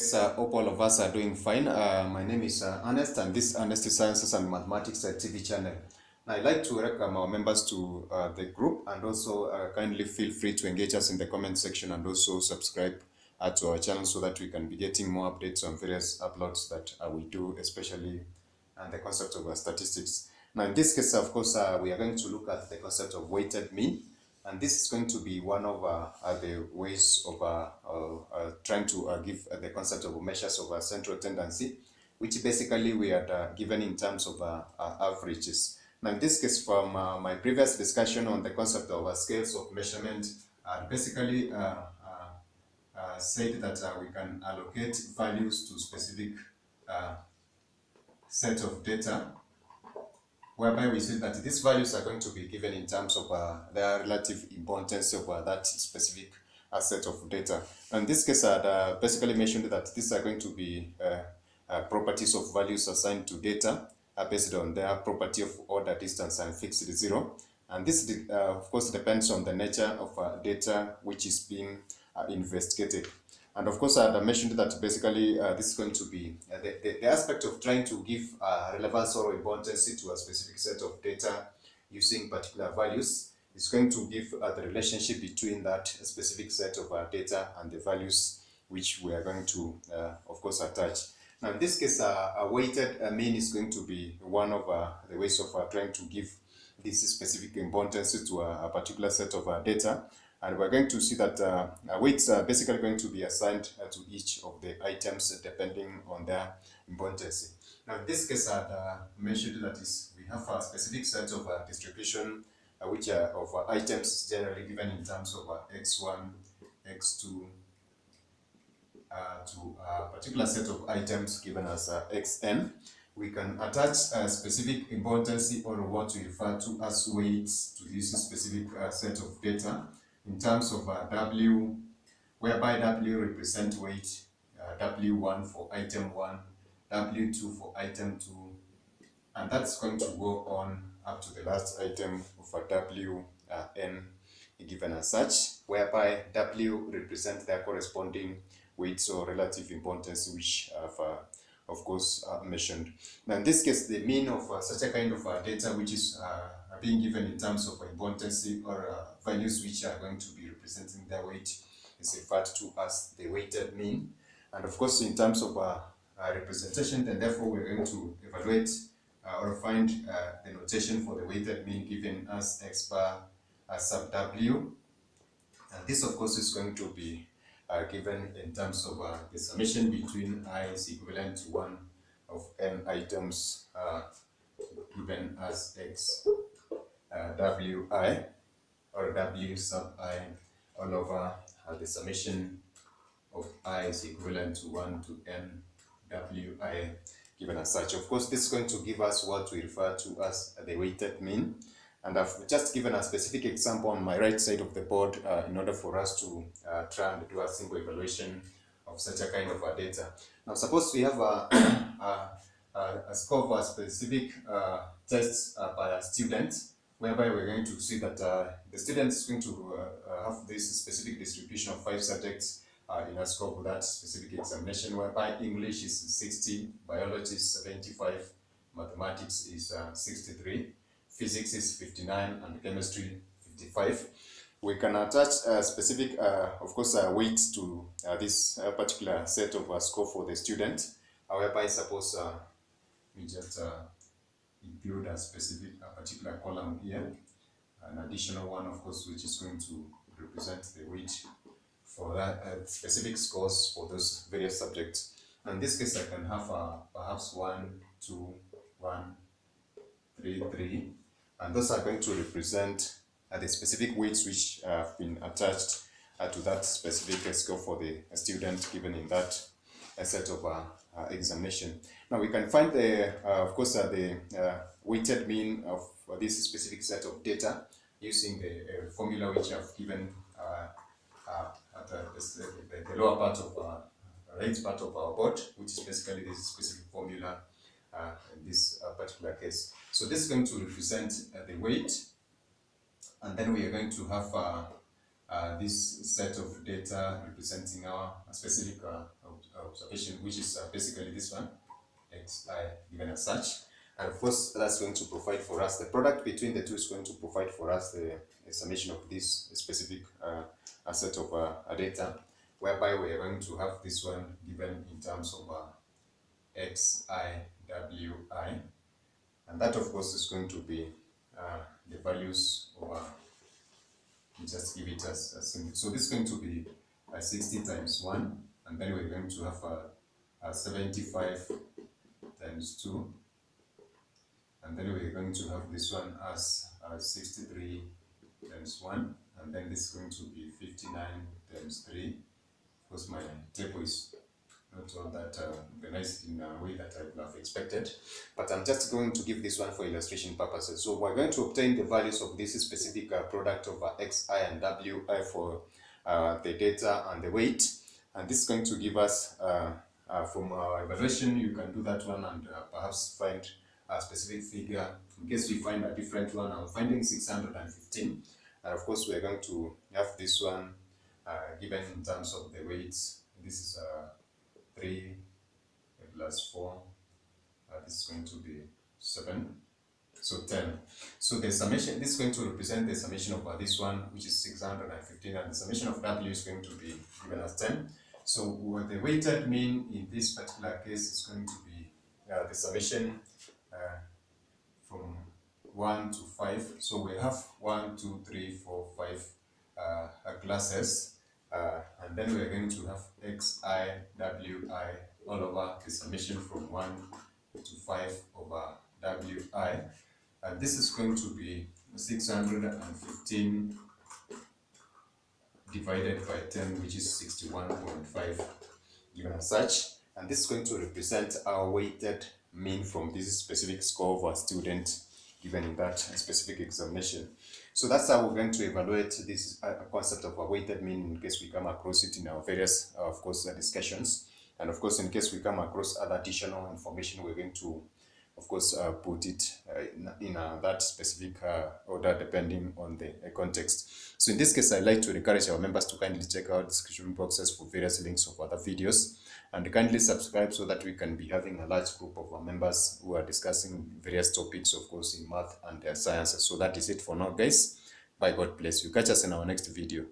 Yes, hope all of us are doing fine. My name is Ernest, and this Ernest is Sciences and Mathematics TV channel. I'd like to welcome our members to the group, and also kindly feel free to engage us in the comment section and also subscribe to our channel so that we can be getting more updates on various uploads that we do, especially the concept of statistics. Now, in this case, of course, we are going to look at the concept of weighted mean. And this is going to be one of the ways of trying to give the concept of measures of central tendency, which basically we are given in terms of averages. Now, in this case, from my previous discussion on the concept of scales of measurement, basically said that we can allocate values to specific set of data, whereby we see that these values are going to be given in terms of their relative importance of that specific set of data. In this case, I basically mentioned that these are going to be properties of values assigned to data based on their property of order, distance, and fixed zero. And this, of course, depends on the nature of data which is being investigated. And of course, I mentioned that basically this is going to be the aspect of trying to give relevance or importance to a specific set of data using particular values is going to give the relationship between that specific set of data and the values which we are going to, of course, attach. Now, in this case, a weighted mean is going to be one of the ways of trying to give this specific importance to a particular set of data. And we're going to see that weights are basically going to be assigned to each of the items depending on their importance. Now, in this case, I mentioned that we have a specific set of distribution which are of items generally given in terms of x1, x2, to a particular set of items given as xn. We can attach a specific importance or what we refer to as weights to this specific set of data in terms of W, whereby W represent weight, W1 for item 1, W2 for item 2, and that's going to go on up to the last item of Wn given as such, whereby W represent their corresponding weights or relative importance which have of course mentioned. Now, in this case, the mean of such a kind of data which is being given in terms of importance or values which are going to be representing their weight is referred to as the weighted mean. And of course, in terms of representation, then therefore we're going to evaluate or find the notation for the weighted mean given as x bar sub w. And this, of course, is going to be given in terms of the summation between I is equivalent to 1 of n items given as x wi or w sub I all over the summation of I is equivalent to 1 to n wi given as such. Of course, this is going to give us what we refer to as the weighted mean. And I've just given a specific example on my right side of the board in order for us to try and do a single evaluation of such a kind of data. Now, suppose we have a score of specific tests by a student, whereby we're going to see that the student is going to have this specific distribution of 5 subjects in a scope of that specific examination, whereby English is 60, biology is 75, mathematics is 63. Physics is 59 and chemistry 55. We can attach a specific, of course, weight to this particular set of score for the student. Whereby, suppose we just include a specific, particular column here, an additional one, of course, which is going to represent the weight for that specific scores for those various subjects. In this case, I can have perhaps 1, 2, 1, 3, 3. And those are going to represent the specific weights which have been attached to that specific score for the student given in that set of examination. Now, we can find the, of course, the weighted mean of this specific set of data using the formula which I've given at the lower part of right part of our board, which is basically this specific formula in this particular case. So this is going to represent the weight, and then we are going to have this set of data representing our specific observation, which is basically this one, xi given as such. And of course, that's going to provide for us, the product between the two is going to provide for us the summation of this specific set of data, whereby we are going to have this one given in terms of xi, wi, and that of course is going to be the values of just give it as simple. So this is going to be 60 times 1, and then we're going to have 75 times 2, and then we're going to have this one as 63 times 1, and then this is going to be 59 times 3. Of course, my table is not all that organized in a way that I would have expected, but I'm just going to give this one for illustration purposes. So we're going to obtain the values of this specific product of xi and wi for the data and the weight, and this is going to give us from our evaluation. You can do that one and perhaps find a specific figure. In case we find a different one, I'm finding 615, and of course we're going to have this one given in terms of the weights. This is 3 plus 4, this is going to be 7, so 10. So the summation, this is going to represent the summation of this one, which is 615, and the summation of w is going to be given as 10. So the weighted mean in this particular case is going to be the summation from 1 to 5. So we have 1, 2, 3, 4, 5 classes. And then we're going to have xi, wi all over the summation from 1 to 5 over wi. And this is going to be 615 divided by 10, which is 61.5 given as such. And this is going to represent our weighted mean from this specific score of our student given in that specific examination. So that's how we're going to evaluate this concept of a weighted mean in case we come across it in our various, of course, discussions. And of course, in case we come across other additional information, we're going to, of course, put it in that specific order depending on the context. So in this case, I'd like to encourage our members to kindly check out description boxes for various links of other videos, and kindly subscribe so that we can be having a large group of our members who are discussing various topics, of course, in math and sciences. So that is it for now, guys. Bye, God bless you. Catch us in our next video.